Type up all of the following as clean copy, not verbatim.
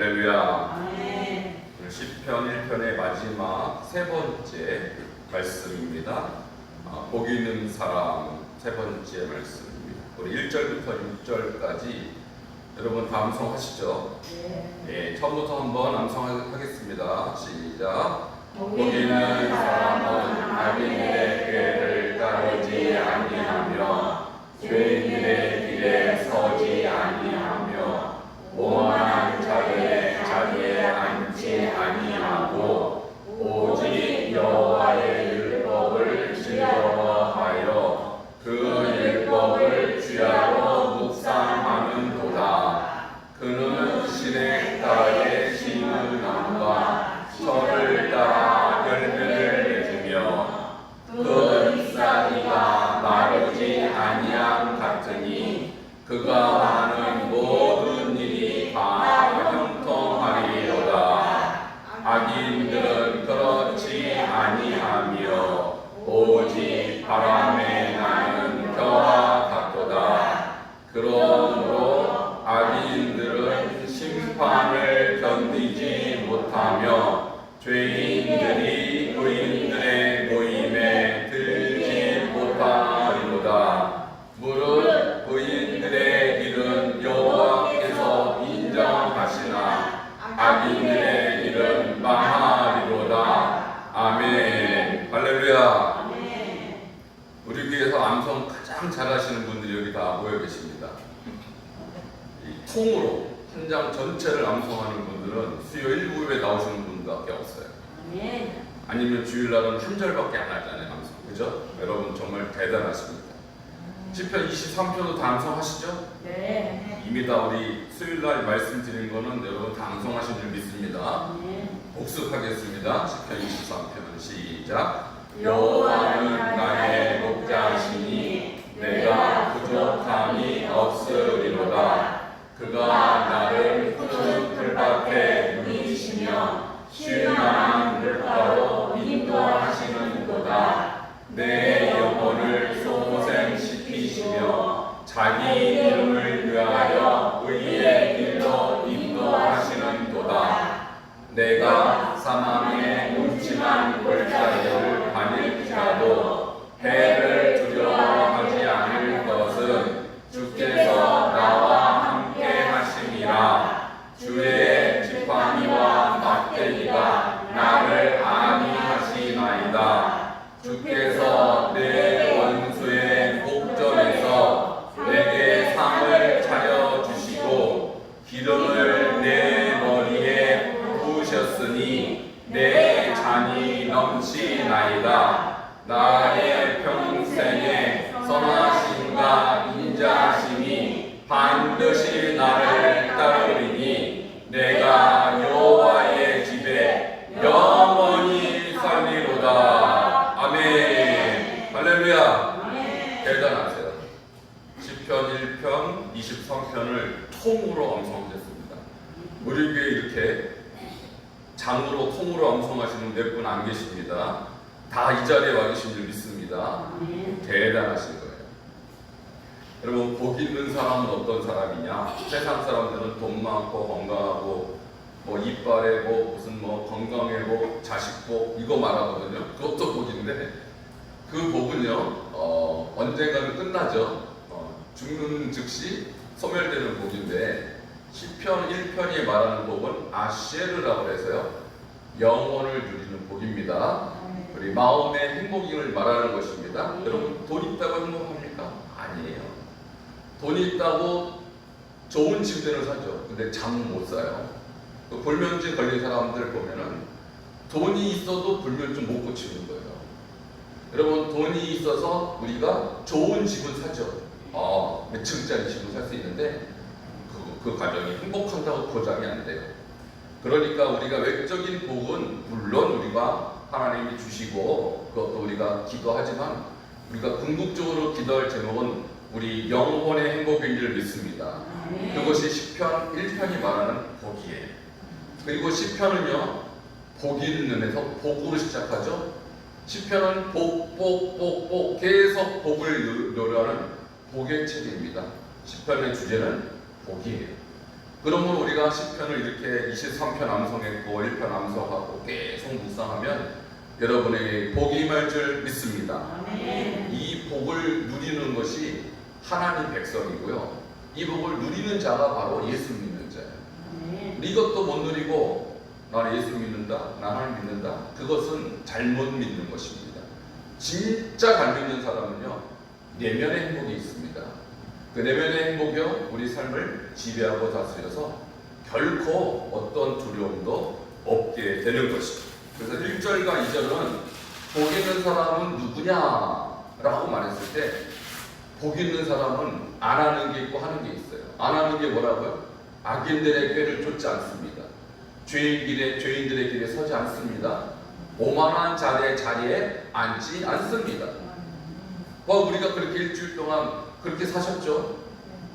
할렐루야. 아멘. 오늘 시편 1편의 마지막 세 번째 말씀입니다. 복이 있는 사람 세 번째 말씀입니다. 우리 1절부터 6절까지 여러분 다 암송하시죠? 네. 처음부터 한번 암송하겠습니다. 시작. 복이 있는 사람은 악인의 꾀를 따르지 아니하며 죄인들의 길에 서지 아니하며 오만한 자들의 자리에 앉지 아니하고 오직 여호와의 율법을 즐거워하여 그 율법을 주야로 묵상하는도다. 그는 시냇가에 심은 나무가 철을 따라 열매를 맺으며 그 잎사귀가 마르지 아니함 같으니 그가 하는 모든 일이 다 형통하리로다. 악인들은 그렇지 아니하며 오직 바람에 나는 겨와 같도다. 그러므로 악인들은 심판을 견디지 못하며 죄인들이 의인들의 모임에 들지 못하리로다. 무릇 의인들의 길은 여호와께서 인정하시나 악인들의 길은 망하리로다. 아멘. 할렐루야. 우리 교회에서 암송 가장 잘하시는 분들이 여기 다 모여 계십니다. 이 통으로 한 장 전체를 암송하는 분들은 수요 1부에 나오시는 분밖에 없어요. 아니면 주일날은 한 절밖에 안 하잖아요, 암송. 그죠? 여러분 정말 대단하십니다. 시편 23편도 다 암송하시죠? 네. 이미 다 우리 수요일날 말씀드린 거는 여러분 다 암송하신 줄 믿습니다. 복습하겠습니다. 시편 23편 시작. 여호와는 나의 목자시니 내가 부족함이 없으리로다. 그가 나를 푸른 풀밭에 누이시며 쉴만한 물가로 인도하시는도다. 내 영혼을 소생시키시며 자기 이름을 위하여 의의 길로 인도하시는도다. 내가 사망의 음침한 골짜기를 다닐지라도 해를 두려워하지 않을 것은 주께서 나와 함께 하심이라. 주의 지팡이와 막대기가 나를 안위하시나이다. 주께서 내 원수의 목전에서 내게 상을 차려주시고 기름을 내 머리에 부으셨으니 내 잔이 넘치나이다. 나의 평생에 선하심과 인자하심이 반드시 나를 따르리니 내가 여호와의 집에 영원히 살리로다. 아멘. 할렐루야. 대단하세요. 시편 1편, 23편을 통으로 암송하셨습니다. 우리 교회에 이렇게 장으로 통으로 암송하시는 몇 분 안 계십니다. 다 이 자리에 와 계신 줄 믿습니다. 대단하신 거예요. 여러분, 복 있는 사람은 어떤 사람이냐? 세상 사람들은 돈 많고 건강하고 뭐 이빨에 뭐 무슨 뭐 건강에 뭐 자식 복 이거 말하거든요. 그것도 복인데 그 복은요 언젠가는 끝나죠. 죽는 즉시 소멸되는 복인데 시편 1편이 말하는 복은 아쉐르라고 해서요 영혼을 누리는 복입니다. 우리 마음의 행복을 말하는 것입니다. 여러분 돈 있다고 행복합니까? 아니에요. 돈이 있다고 좋은 침대를 사죠. 근데 잠 못 사요. 그 불면증 걸린 사람들 보면은 돈이 있어도 불면증 못 고치는 거예요. 여러분 돈이 있어서 우리가 좋은 집을 사죠. 몇 층짜리 집을 살 수 있는데 그 가정이 행복한다고 보장이 안 돼요. 그러니까 우리가 외적인 복은 물론 우리가 하나님이 주시고 그것도 우리가 기도하지만 우리가 궁극적으로 기도할 제목은 우리 영혼의 행복인 줄 믿습니다. 그것이 시편 1편이 말하는 복이에요. 그리고 시편은요 복 있는에서 복으로 시작하죠. 시편은 복 계속 복을 노래하는 복의 책입니다. 시편의 주제는 복이에요. 그러면 우리가 시편을 이렇게 23편 암송했고 1편 암송하고 계속 묵상하면 여러분에게 복이 임할 줄 믿습니다. 아멘. 이 복을 누리는 것이 하나님 백성이고요. 이 복을 누리는 자가 바로 예수 믿는 자예요. 아멘. 이것도 못 누리고 나는 예수 믿는다, 나를 믿는다, 그것은 잘못 믿는 것입니다. 진짜 잘 믿는 사람은요, 내면의 행복이 있습니다. 그 내면의 행복이요, 우리 삶을 지배하고 다스려서 결코 어떤 두려움도 없게 되는 것입니다. 그래서 1절과 2절은 복 있는 사람은 누구냐라고 말했을 때, 복 있는 사람은 안 하는 게 있고 하는 게 있어요. 안 하는 게 뭐라고요? 악인들의 꾀를 쫓지 않습니다. 죄인들의 길에 서지 않습니다. 오만한 자리에 앉지 않습니다. 우리가 그렇게 일주일 동안 그렇게 사셨죠?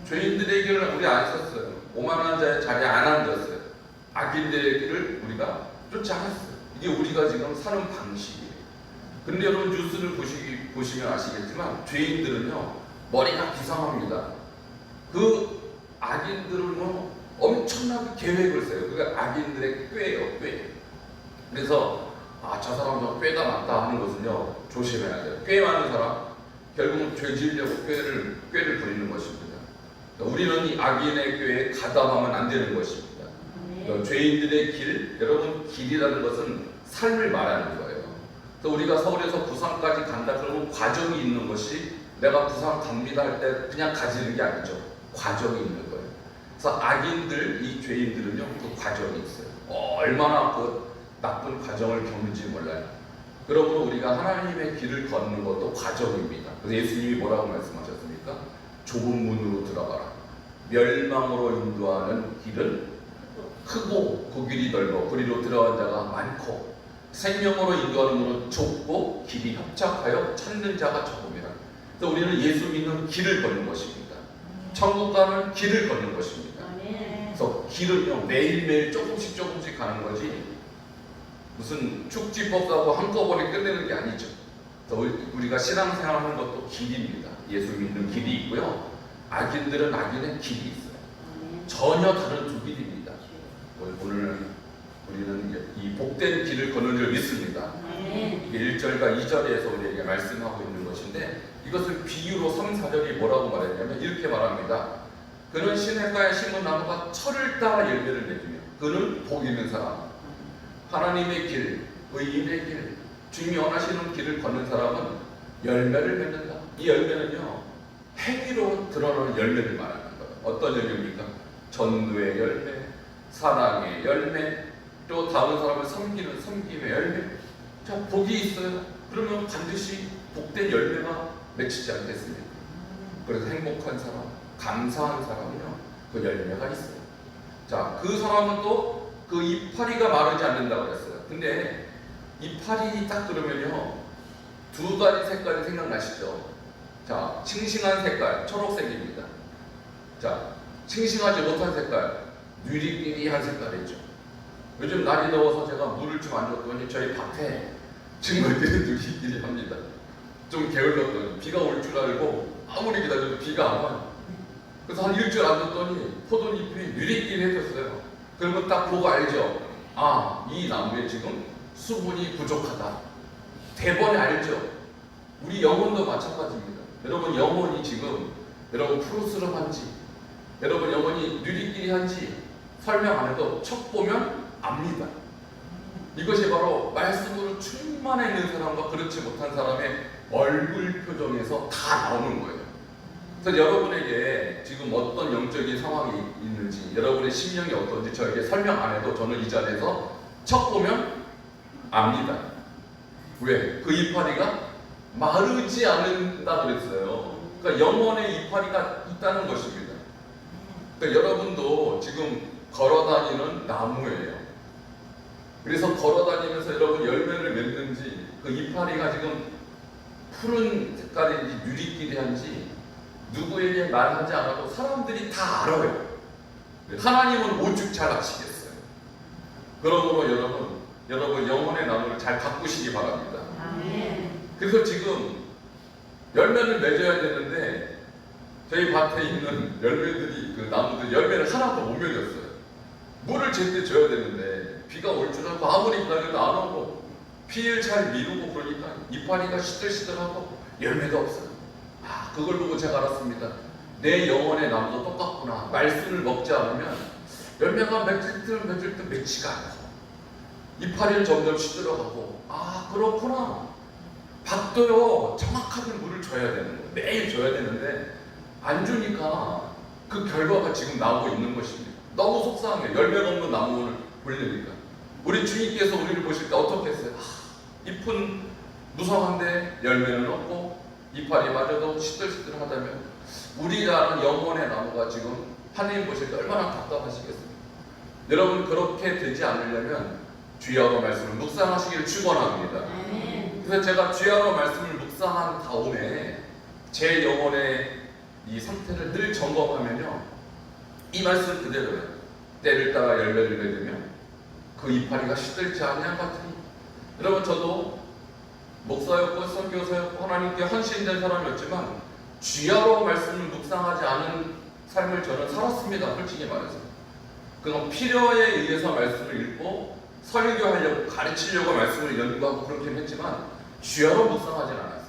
죄인들의 길을 우리 안 썼어요. 오만한 자리에 안 앉았어요. 악인들의 길을 우리가 쫓지 않았어요. 이게 우리가 지금 사는 방식이에요. 근데 여러분 뉴스를 보시면 아시겠지만 죄인들은요, 머리가 비상합니다. 그 악인들은 엄청나게 계획을 써요. 그게 악인들의 꾀예요, 꾀. 그래서 저 사람도 꾀가 많다 하는 것은요, 조심해야 돼요. 꾀 많은 사람 결국은 죄 지으려고 꾀를 부리는 것입니다. 우리는 이 악인의 꾀에 가담하면 안 되는 것입니다. 죄인들의 길, 여러분 길이라는 것은 삶을 말하는 거예요. 그래서 우리가 서울에서 부산까지 간다 그러면 과정이 있는 것이, 내가 부산 갑니다 할 때 그냥 가지는 게 아니죠. 과정이 있는 거예요. 그래서 악인들, 이 죄인들은요, 그 과정이 있어요. 얼마나 그 나쁜 과정을 겪는지 몰라요. 그러므로 우리가 하나님의 길을 걷는 것도 과정입니다. 그래서 예수님이 뭐라고 말씀하셨습니까? 좁은 문으로 들어가라. 멸망으로 인도하는 길은 크고 그 길이 넓어 그리로 들어간 자가 많고, 생명으로 인도하는 문은 좁고 길이 협착하여 찾는 자가 적음이라. 그래서 우리는 예수 믿는 길을 걷는 것입니다. 천국 가는 길을 걷는 것입니다. 그래서 길은요, 매일매일 조금씩 가는 거지 무슨 축지법하고 한꺼번에 끝내는 게 아니죠. 우리가 신앙생활 하는 것도 길입니다. 예수 믿는 길이 있고요, 악인들은 악인의 길이 있어요. 전혀 다른 두 길입니다. 오늘 우리는 이 복된 길을 걷는 줄 믿습니다. 1절과 2절에서 우리에게 말씀하고 있는 것인데, 이것을 비유로 3, 4절이 뭐라고 말했냐면 이렇게 말합니다. 그는 시냇가에 심은 나무가 철을 따라 열매를 맺으며, 그는 복 있는 사람, 하나님의 길, 의인의 길, 주님이 원하시는 길을 걷는 사람은 열매를 맺는다. 이 열매는요, 행위로 드러나는 열매를 말하는 거예요. 어떤 열매입니까? 전도의 열매, 사랑의 열매, 또 다른 사람을 섬기는 섬김의 열매. 자, 복이 있어요. 그러면 반드시 복된 열매가 맺히지 않겠습니까? 그래서 행복한 사람, 감사한 사람은요, 그 열매가 있어요. 자, 그 사람은 또 그 이파리가 마르지 않는다고 그랬어요. 근데 이파리 딱 그러면요, 두 가지 색깔이 생각나시죠? 자, 싱싱한 색깔, 초록색입니다. 자, 싱싱하지 못한 색깔, 누리끼리한 색깔이죠. 요즘 날이 더워서 제가 물을 좀 안 줬더니 저희 밭에 친구들이 누리끼리 합니다. 좀 게을렀더니 비가 올 줄 알고 아무리 기다려도 비가 안 와요. 그래서 한 일주일 안 줬더니 포도잎이 누리끼리 해졌어요. 그러면 딱 보고 알죠? 이 나무에 지금 수분이 부족하다. 대번에 알죠? 우리 영혼도 마찬가지입니다. 여러분 영혼이 지금, 여러분 푸르스름한지, 여러분 영혼이 누리끼리한지 설명 안 해도 척 보면 압니다. 이것이 바로 말씀으로 충만해 있는 사람과 그렇지 못한 사람의 얼굴 표정에서 다 나오는 거예요. 그래서 여러분에게 지금 어떤 영적인 상황이 있는지, 여러분의 심령이 어떤지 저에게 설명 안 해도 저는 이 자리에서 척 보면 압니다. 왜? 그 이파리가 마르지 않는다 그랬어요. 그러니까 영혼의 이파리가 있다는 것입니다. 그러니까 여러분도 지금 걸어다니는 나무예요. 그래서 걸어다니면서 여러분 열매를 맺는지, 그 이파리가 지금 푸른 색깔인지 누리끼리한지 누구에게 말하지 않아도 사람들이 다 알아요. 하나님은 오죽 잘 아시겠어요. 그러므로 여러분 영혼의 나무를 잘 가꾸시기 바랍니다. 아멘. 그래서 지금 열매를 맺어야 되는데 저희 밭에 있는 열매들이 그 나무들 열매를 하나도 못 맺었어요. 물을 제때 줘야 되는데 비가 올 줄 알고 아무리 기다려도 안 오고 피를 잘 미루고 그러니까 이파리가 시들시들하고 열매가 없어요. 아, 그걸 보고 제가 알았습니다. 내 영혼의 나무도 똑같구나. 말씀을 먹지 않으면 열매가 맺을 듯 맺지가 않고 이파리는 점점 시들어가고, 아 그렇구나. 밭도요 정확하게 물을 줘야 되는 거예요. 매일 줘야 되는데 안 주니까 그 결과가 지금 나오고 있는 것입니다. 너무 속상해요. 열매가 없는 나무를 보려니까. 우리 주님께서 우리를 보실 때 어떻게 했어요? 잎은 무성한데 열매는 없고 이파리마저도 시들시들하다면 우리라는 영혼의 나무가 지금 하나님 보실 때 얼마나 답답하시겠습니까? 여러분, 그렇게 되지 않으려면 주야로 말씀을 묵상하시기를 축원합니다. 그래서 제가 주야로 말씀을 묵상한 다음에 제 영혼의 이 상태를 늘 점검하면요, 이 말씀 그대로예요. 때를 따라 열매를 맺으면 그 이파리가 시들지 아니한 같으니. 여러분, 저도 목사였고 선교사였고 하나님께 헌신된 사람이었지만 주야로 말씀을 묵상하지 않은 삶을 저는 살았습니다. 솔직히 말해서. 그건 필요에 의해서 말씀을 읽고 설교하려고, 가르치려고 말씀을 연구하고 그렇긴 했지만 주야로 묵상하진 않았어요.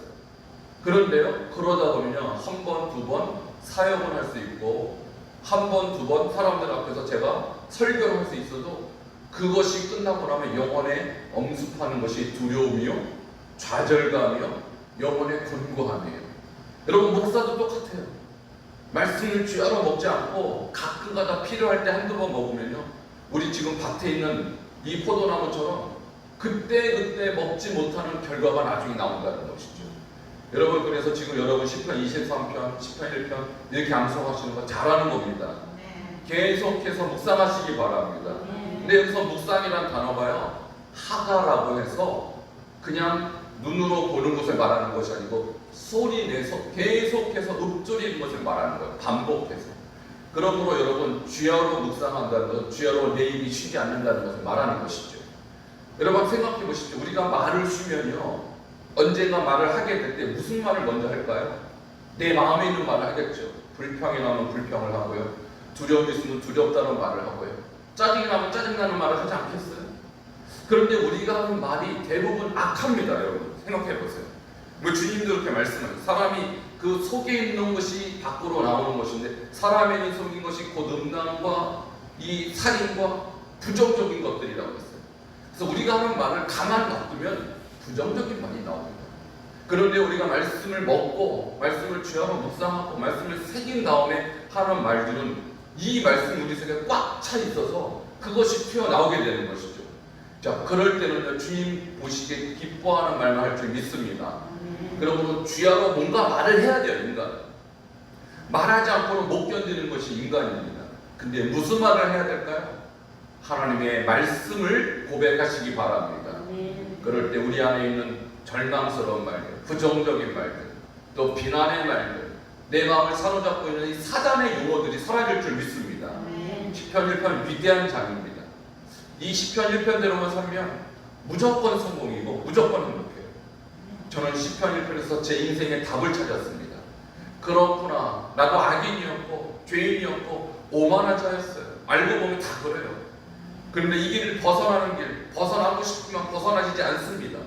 그런데요, 그러다 보면요, 한 번, 두 번 사역을 할 수 있고 한 번, 두 번 사람들 앞에서 제가 설교를 할 수 있어도 그것이 끝나고 나면 영혼에 엄습하는 것이 두려움이요, 좌절감이요, 영혼의 곤고함이에요. 여러분, 목사도 똑같아요. 말씀을 주야로 먹지 않고 가끔가다 필요할 때 한두 번 먹으면요, 우리 지금 밭에 있는 이 포도나무처럼 그때 먹지 못하는 결과가 나중에 나온다는 것이죠. 여러분, 그래서 지금 여러분 10편 23편, 10편 1편 이렇게 암송하시는 거 잘하는 겁니다. 계속해서 묵상하시기 바랍니다. 근데 여기서 묵상이란 단어가요, 하가라고 해서 그냥 눈으로 보는 것을 말하는 것이 아니고 소리 내서 계속해서 읊조리는 것을 말하는 거예요. 반복해서. 그러므로 여러분, 주야로 묵상한다는 것은 주야로 내 입이 쉬지 않는다는 것을 말하는 것이죠. 여러분, 생각해 보십시오. 우리가 말을 쉬면요, 언젠가 말을 하게 될 때 무슨 말을 먼저 할까요? 내 마음에 있는 말을 하겠죠. 불평이 나면 불평을 하고요, 두려움이 있으면 두렵다는 말을 하고요, 짜증이 나면 짜증나는 말을 하지 않겠어요? 그런데 우리가 하는 말이 대부분 악합니다. 여러분, 생각해 보세요. 뭐 주님도 그렇게 말씀해요. 사람이 그 속에 있는 것이 밖으로 나오는 것인데 사람에게 속인 것이 곧 음란과 이 살인과 부정적인 것들이라고 했어요. 그래서 우리가 하는 말을 가만 놔두면 부정적인 말이 나옵니다. 그런데 우리가 말씀을 먹고 말씀을 주야로 묵상하고 말씀을 새긴 다음에 하는 말들은 이 말씀 우리 속에 꽉 차 있어서 그것이 튀어나오게 되는 것이죠. 자, 그럴 때는 주님 보시기에 기뻐하는 말만 할 줄 믿습니다. 그러므로 주야로 뭔가 말을 해야 돼요. 인간은 말하지 않고는 못 견디는 것이 인간입니다. 근데 무슨 말을 해야 될까요? 하나님의 말씀을 고백하시기 바랍니다. 그럴 때 우리 안에 있는 절망스러운 말들, 부정적인 말들, 또 비난의 말들, 내 마음을 사로잡고 있는 이 사단의 용어들이 사라질 줄 믿습니다. 시편 1편 위대한 장입니다. 이 시편 1편대로만 살면 무조건 성공이고 무조건 행복해요. 저는 시편 1편에서 제 인생의 답을 찾았습니다. 그렇구나, 나도 악인이었고 죄인이었고 오만한 자였어요. 알고 보면 다 그래요. 그런데 이 길을 벗어나는 길, 벗어나고 싶지만 벗어나지지 않습니다.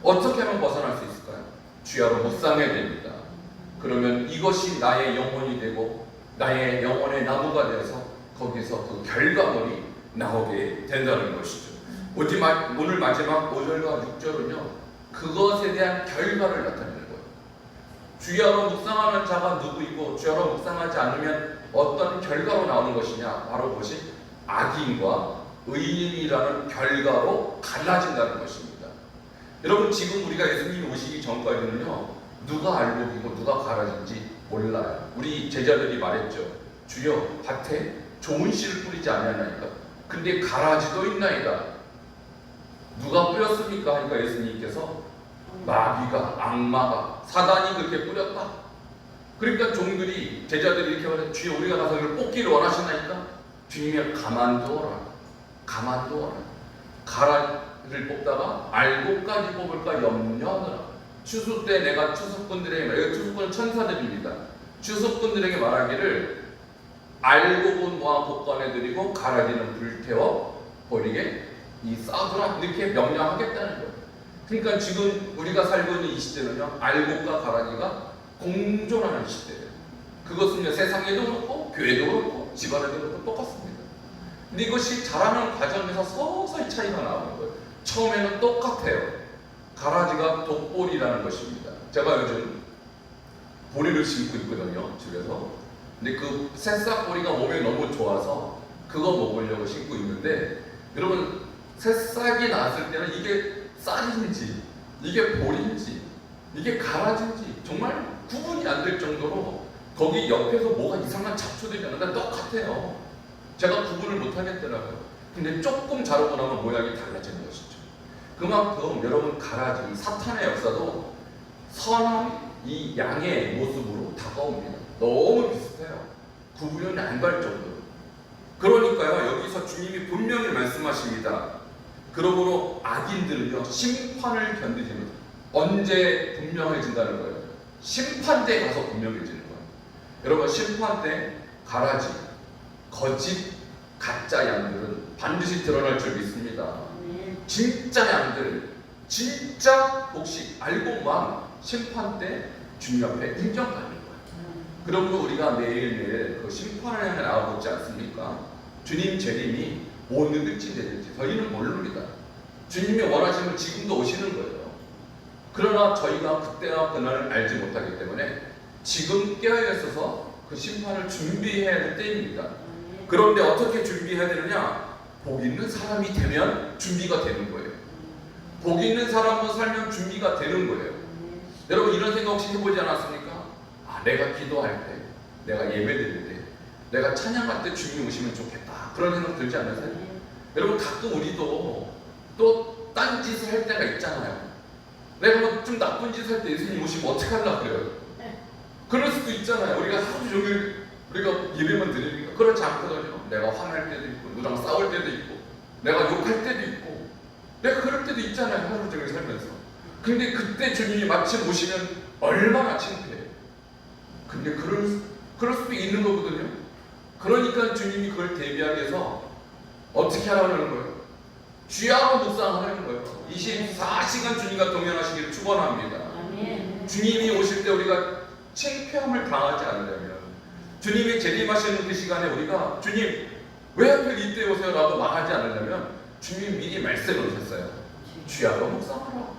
어떻게 하면 벗어날 수 있을까요? 주야로 묵상해야 됩니다. 그러면 이것이 나의 영혼이 되고 나의 영혼의 나무가 되어서 거기서 그 결과물이 나오게 된다는 것이죠. 오늘 마지막 5절과 6절은요, 그것에 대한 결과를 나타내는 거예요. 주야로 묵상하는 자가 누구이고 주야로 묵상하지 않으면 어떤 결과로 나오는 것이냐, 바로 그것이 악인과 의인이라는 결과로 갈라진다는 것입니다. 여러분, 지금 우리가 예수님이 오시기 전까지는요, 누가 알곡이고 누가 가라진지 몰라요. 우리 제자들이 말했죠. 주여, 밭에 좋은 씨를 뿌리지 아니하나이까? 근데 가라지도 있나이다. 누가 뿌렸습니까? 하니까 예수님께서 마귀가, 악마가, 사단이 그렇게 뿌렸다. 그러니까 종들이, 제자들이 이렇게 말해, 주여 우리가 가서 이걸 뽑기를 원하시나이까? 주님이 가만두어라, 가만두어라. 가라지를 뽑다가 알곡까지 뽑을까 염려하더라. 추수 때 내가 추수꾼들에게, 추수꾼은 천사들입니다. 주석분들에게 말하기를 알고 본 모아 복관해드리고 가라지는 불태워 버리게 이 싸두라 이렇게 명령하겠다는 거예요. 그러니까 지금 우리가 살고 있는 이 시대는요, 알곡과 가라지가 공존하는 시대예요. 그것은 세상에도 그렇고 교회도 그렇고 집안에도 그렇고 똑같습니다. 근데 이것이 자라는 과정에서 서서히 차이가 나오는 거예요. 처음에는 똑같아요. 가라지가 독보리라는 것입니다. 제가 요즘 보리를 심고 있거든요, 집에서. 근데 그 새싹 보리가 몸에 너무 좋아서 그거 먹으려고 심고 있는데, 여러분 새싹이 나왔을 때는 이게 쌀인지 이게 보리인지 이게 가라지인지 정말 구분이 안 될 정도로 거기 옆에서 뭐가 이상한 잡초들이 나는데 똑같아요. 제가 구분을 못 하겠더라고요. 근데 조금 자라고 나면 모양이 달라지는 것이죠. 그만큼 여러분 가라지, 사탄의 역사도 선한 이 양의 모습으로 다가옵니다. 너무 비슷해요. 구분이 안 갈 정도로. 그러니까요, 여기서 주님이 분명히 말씀하십니다. 그러므로 악인들은요, 심판을 견디지는, 언제 분명해진다는 거예요? 심판 때 가서 분명해지는 거예요. 여러분, 심판 때 가라지, 거짓, 가짜 양들은 반드시 드러날 줄 믿습니다. 진짜 양들, 진짜 혹시 알고만 심판 때 주님 앞에 인정받는 거예요. 그러므로 우리가 매일매일 그 심판을 향해 나아가고 있지 않습니까? 주님 재림이 오늘일지 내일지 저희는 모릅니다. 주님이 원하시면 지금도 오시는 거예요. 그러나 저희가 그때와 그날을 알지 못하기 때문에 지금 깨어 있어서 그 심판을 준비해야 할 때입니다. 그런데 어떻게 준비해야 되느냐? 복 있는 사람이 되면 준비가 되는 거예요. 복 있는 사람으로 살면 준비가 되는 거예요. 여러분 이런 생각 혹시 해보지 않았습니까? 내가 기도할 때, 내가 예배드릴 때, 내가 찬양할 때 주님이 오시면 좋겠다, 그런 생각 들지 않으세요? 여러분 가끔 우리도 또 딴 짓을 할 때가 있잖아요. 내가 뭐 좀 나쁜 짓을 할 때 예수님 오시면 어떻게 하려고 그래요? 그럴 수도 있잖아요. 우리가 하루 종일 우리가 예배만 드리니까. 그렇지 않거든요. 내가 화날 때도 있고, 누구랑 싸울 때도 있고, 내가 욕할 때도 있고, 내가 그럴 때도 있잖아요, 하루 종일 살면서. 근데 그때 주님이 마침 오시면 얼마나 창피해요. 근데 그럴 수도 있는 거거든요. 그러니까 주님이 그걸 대비하기 위해서 어떻게 하라는 거예요? 주야로 묵상하라는 거예요. 24시간 주님과 동행하시기를 축원합니다. 주님이 오실 때 우리가 창피함을 당하지 않으려면, 주님이 재림하시는 그 시간에 우리가 주님 왜 하필 이때 오세요? 라고 말하지 않으려면 주님이 미리 말씀을 하셨어요. 주야로 묵상하라.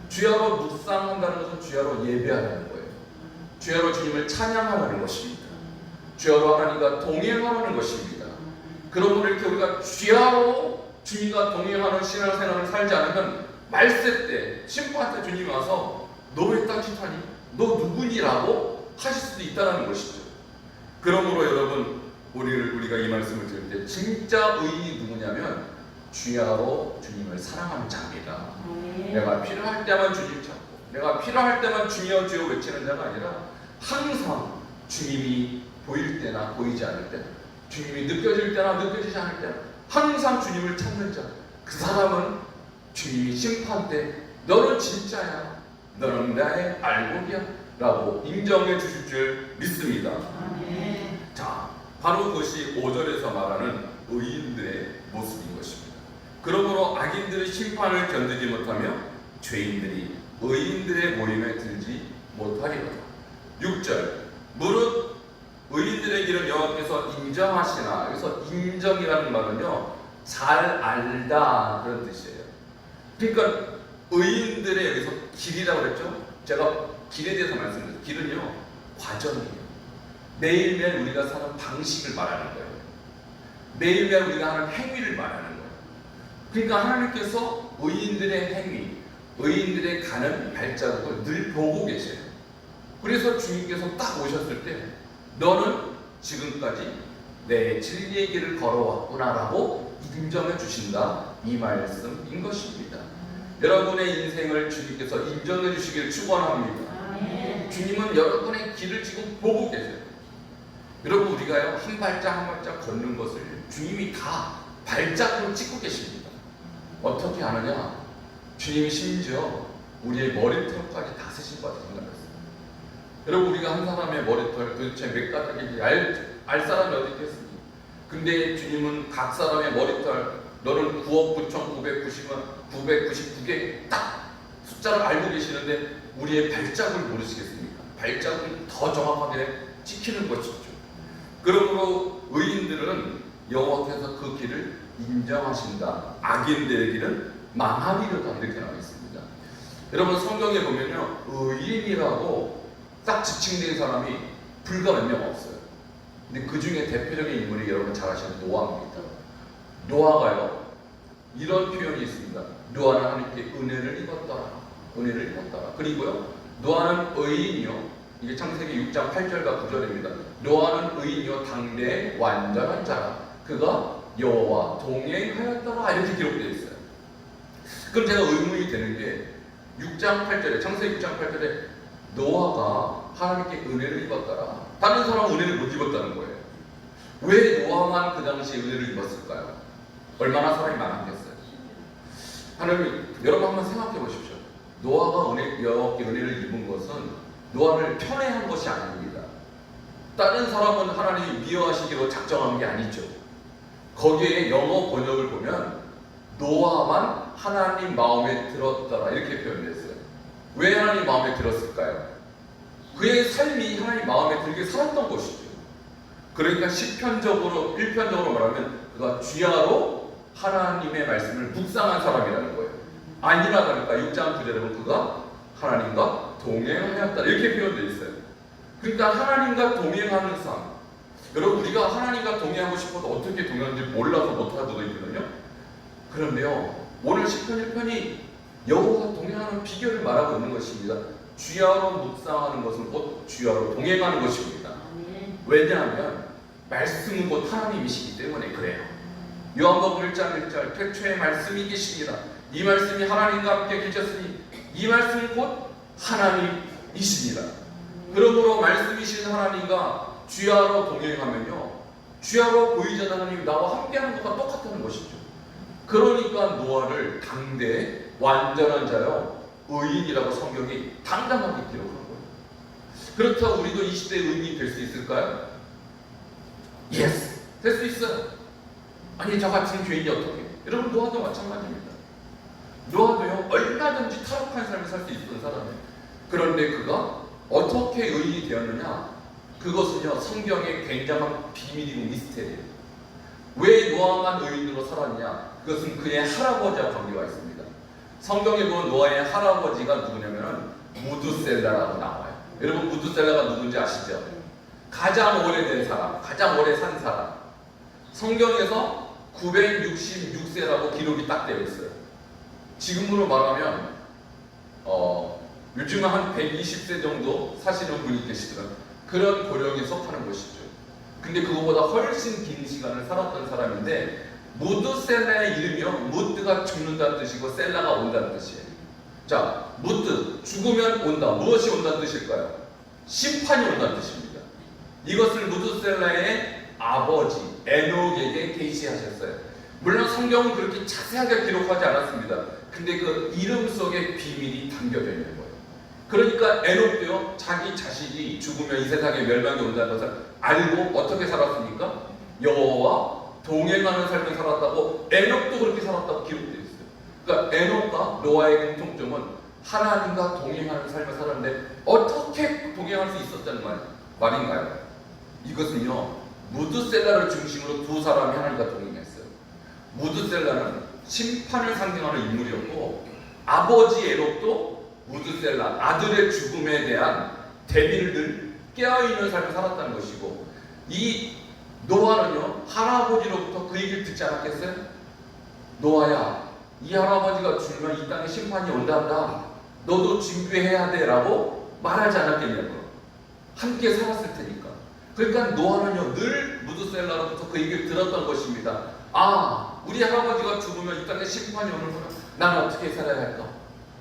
주야로 묵상한다는 것은 주야로 예배하라는 거예요. 주야로 주님을 찬양하라는 것입니다. 주야로 하나님과 동행하라는 것입니다. 그러므로 이렇게 우리가 주야로 주님과 동행하는 신앙생활을 살지 않으면 말세 때, 심판 때 주님이 와서 너 왜 딴짓하니? 너 누구니라고 하실 수도 있다는 것이죠. 그러므로 여러분 우리가 이 말씀을 들을 때 진짜 의인이 누구냐면 주야로 주님을 사랑하는 자입니다. 내가 필요할 때만 주님 찾고, 내가 필요할 때만 주여 주여 외치는 자가 아니라 항상 주님이 보일 때나 보이지 않을 때, 주님이 느껴질 때나 느껴지지 않을 때 항상 주님을 찾는 자, 그 사람은 주님이 심판 때 너는 진짜야, 너는 나의 알곡이야 라고 인정해 주실 줄 믿습니다. 자, 바로 그것이 5절에서 말하는 의인들의 모습인 것입니다. 그러므로 악인들의 심판을 견디지 못하며 죄인들이 의인들의 모임에 들지 못하리로다. 6절, 무릇 의인들의 길은 여호와께서 인정하시나. 여기서 인정이라는 말은요, 잘 알다 그런 뜻이에요. 그러니까 의인들의 여기서 길이라고 그랬죠. 제가 길에 대해서 말씀드렸어요. 길은요, 과정이에요. 매일매일 우리가 사는 방식을 말하는 거예요. 매일매일 우리가 하는 행위를 말하는 거예요. 그러니까 하나님께서 의인들의 행위, 의인들의 가는 발자국을 늘 보고 계세요. 그래서 주님께서 딱 오셨을 때 너는 지금까지 내 진리의 길을 걸어왔구나 라고 인정해 주신다, 이 말씀인 것입니다. 여러분의 인생을 주님께서 인정해 주시기를 축원합니다. 주님은 여러분의 길을 지금 보고 계세요. 여러분 우리가요, 한 발짝 한 발짝 걷는 것을 주님이 다 발자국으로 찍고 계십니다. 어떻게 하느냐? 주님이 심지어 우리의 머리털까지 다 세신 것 같은 생각을 했어요. 여러분 우리가 한 사람의 머리털 도대체 몇 가닥인지 알 사람이 어디 있겠습니까? 근데 주님은 각 사람의 머리털 너는 9억 9,999개 딱 숫자를 알고 계시는데 우리의 발자국을 모르시겠습니까? 발자국을 더 정확하게 찍히는 것이죠. 그러므로 의인들은 여호와께서 그 길을 인정하신다. 악인들의 길은 망하리로다 이렇게 나와 있습니다. 여러분 성경에 보면요 의인이라고 딱 지칭된 사람이 불과 몇 명 없어요. 근데 그 중에 대표적인 인물이 여러분 잘 아시는 노아입니다. 노아가요 이런 표현이 있습니다. 노아는 하나님께 은혜를 입었더라. 은혜를 입었더라. 그리고요 노아는 의인이요. 이게 창세기 6장 8절과 9절입니다. 노아는 의인이요 당대의 완전한 자라. 그가 여호와 동행하였더라. 이렇게 기록되어 있어요. 그럼 제가 의문이 되는 게 6장 8절에 창세기 6장 8절에 노아가 하나님께 은혜를 입었더라. 다른 사람은 은혜를 못 입었다는 거예요. 왜 노아만 그 당시에 은혜를 입었을까요? 얼마나 사람이 많았겠어요? 하나님, 여러분 한번 생각해 보십시오. 노아가 여호와께 은혜를 입은 것은 노아를 편애한 것이 아닙니다. 다른 사람은 하나님이 미워하시기로 작정한 게 아니죠. 거기에 영어 번역을 보면 노아만 하나님 마음에 들었더라 이렇게 표현됐어요. 왜 하나님 마음에 들었을까요? 그의 삶이 하나님 마음에 들게 살았던 것이죠. 그러니까 시편적으로 일편적으로 말하면 그가 주야로 하나님의 말씀을 묵상한 사람이라는 거예요. 아니나 다를까 6장 9절에 보면 그가 하나님과 동행하였다 이렇게 표현되어 있어요. 그러니까 하나님과 동행하는 삶. 여러분 우리가 하나님과 동행하고 싶어도 어떻게 동행하는지 몰라서 못할 때도 있거든요. 그런데요 오늘 시편 1편이 여호와와 동행하는 비결을 말하고 있는 것입니다. 주야로 묵상하는 것은 곧 주야로 동행하는 것입니다. 왜냐하면 말씀은 곧 하나님이시기 때문에 그래요. 요한복음 1장 1절 태초에 말씀이 계시니라. 이 말씀이 하나님과 함께 계셨으니 이 말씀은 곧 하나님이시니라. 그러므로 말씀이신 하나님과 주야로 동행하면요 주야로 보이지 않는 하나님이 나와 함께하는 것과 똑같다는 것이죠. 그러니까 노아를 당대의 완전한 자요 의인이라고 성경이 당당하게 기록한 거예요. 그렇다고 우리도 이 시대의 의인이 될 수 있을까요? 예스! 될 수 있어요. 아니 저 같은 죄인이 어떻게? 여러분 노아도 마찬가지입니다. 노아도요 얼마든지 타락한 삶을 살 수 있던 사람이에요. 그런데 그가 어떻게 의인이 되었느냐? 그것은요 성경의 굉장한 비밀이고 미스테리예요. 왜 노아만 의인으로 살았냐? 그것은 그의 할아버지와 관계가 있습니다. 성경에 보면 노아의 할아버지가 누구냐면 무두셀라라고 나와요. 여러분 무두셀라가 누군지 아시죠? 가장 오래된 사람, 가장 오래 산 사람. 성경에서 966세라고 기록이 딱 되어 있어요. 지금으로 말하면 요즘은 한 120세 정도 사시는 분이 계시더라고요. 그런 고령에 속하는 것이죠. 근데 그거보다 훨씬 긴 시간을 살았던 사람인데 무드셀라의 이름이요 무드가 죽는다는 뜻이고 셀라가 온다는 뜻이에요. 자, 무드 죽으면 온다. 무엇이 온다는 뜻일까요? 심판이 온다는 뜻입니다. 이것을 무드셀라의 아버지 에녹에게 계시하셨어요. 물론 성경은 그렇게 자세하게 기록하지 않았습니다. 근데 그 이름 속에 비밀이 담겨져 있는 거예요. 그러니까 에녹도요 자기 자식이 죽으면 이 세상에 멸망이 온다는 것을 알고 어떻게 살았습니까? 여호와와 동행하는 삶을 살았다고 에녹도 그렇게 살았다고 기록되어 있어요. 그러니까 에녹과 노아의 공통점은 하나님과 동행하는 삶을 살았는데 어떻게 동행할 수 있었다는 말인가요? 이것은요 무드셀라를 중심으로 두 사람이 하나님과 동행했어요. 무드셀라는 심판을 상징하는 인물이었고 아버지 에녹도 무드셀라 아들의 죽음에 대한 대비를 늘 깨어있는 삶을 살았다는 것이고 이 노아는요 할아버지로부터 그 얘기를 듣지 않았겠어요? 노아야 이 할아버지가 죽으면 이 땅에 심판이 온단다. 너도 준비해야 돼 라고 말하지 않았겠냐고요. 함께 살았을 테니까. 그러니까 노아는요 늘 무드셀라로부터 그 얘기를 들었던 것입니다. 아 우리 할아버지가 죽으면 이 땅에 심판이 오는구나. 난 어떻게 살아야 할까?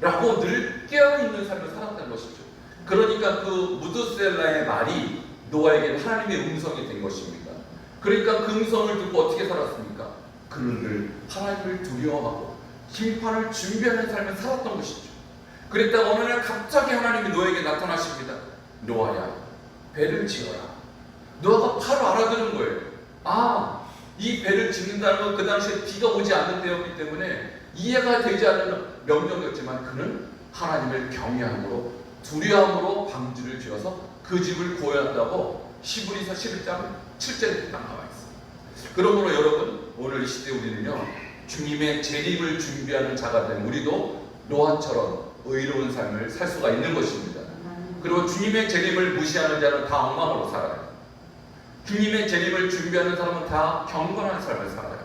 라고 늘 깨어있는 삶을 살았다는 것이죠. 그러니까 그 무드셀라의 말이 노아에게는 하나님의 음성이 된 것입니다. 그러니까 그 음성을 듣고 어떻게 살았습니까? 그는 늘 하나님을 두려워하고 심판을 준비하는 삶을 살았던 것이죠. 그랬다가 어느 날 갑자기 하나님이 노아에게 나타나십니다. 노아야, 배를 지어라. 노아가 바로 알아들은 거예요. 아, 이 배를 짓는다는 건 그 당시에 비가 오지 않는 때였기 때문에 이해가 되지 않는 명령이었지만 그는 하나님을 경외함으로 두려움으로 방주를 지어서 그 집을 구해한다고 히브리서 11장 7절에 딱 나와 있어요. 그러므로 여러분, 오늘 이 시대 우리는요, 주님의 재림을 준비하는 자가 된 우리도 노아처럼 의로운 삶을 살 수가 있는 것입니다. 그리고 주님의 재림을 무시하는 자는 다 엉망으로 살아요. 주님의 재림을 준비하는 사람은 다 경건한 삶을 살아요.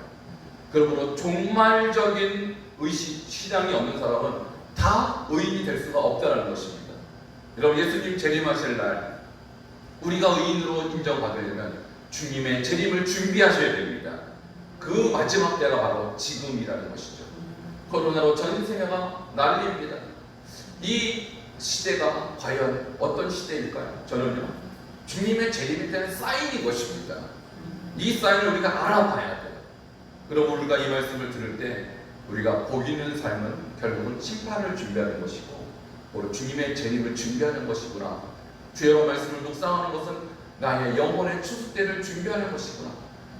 그러므로 종말적인 신앙이 없는 사람은 다 의인이 될 수가 없다는 것입니다. 여러분, 예수님 재림하실 날 우리가 의인으로 인정받으려면 주님의 재림을 준비하셔야 됩니다. 그 마지막 때가 바로 지금이라는 것이죠. 코로나로 전 세계가 난리입니다. 이 시대가 과연 어떤 시대일까요? 저는요, 주님의 재림에 대한 사인인 것입니다. 이 사인을 우리가 알아봐야 돼요. 그럼 우리가 이 말씀을 들을 때 우리가 복 있는 삶은 결국은 심판을 준비하는 것이고 바로 주님의 재림을 준비하는 것이구나. 주의 말씀을 묵상하는 것은 나의 영혼의 추수 때를 준비하는 것이구나.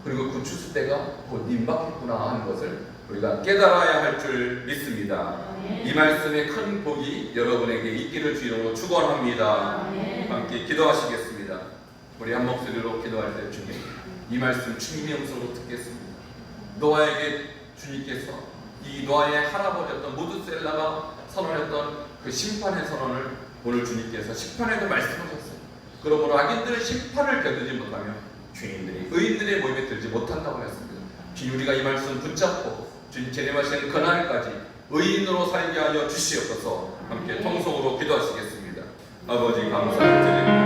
그리고 그 추수 때가 곧 임박했구나 하는 것을 우리가 깨달아야 할 줄 믿습니다. 이 말씀의 큰 복이 여러분에게 있기를 주님으로 축원합니다. 함께 기도하시겠습니다. 우리 한 목소리로 기도할 때 주님, 이 말씀 주님의 음성으로 듣겠습니다. 노아에게 주님께서 이 노아의 할아버지였던 무드셀라가 선언했던 그 심판의 선언을 오늘 주님께서 시편에도 말씀하셨어요. 그러므로 악인들의 심판을 견디지 못하며 주님들이 의인들의 모임에 들지 못한다고 했습니다. 주님, 우리가 이 말씀 붙잡고 주님 재림하시는 그날까지 의인으로 살게 하여 주시옵소서. 함께 통성으로 기도하시겠습니다. 아버지 감사드립니다.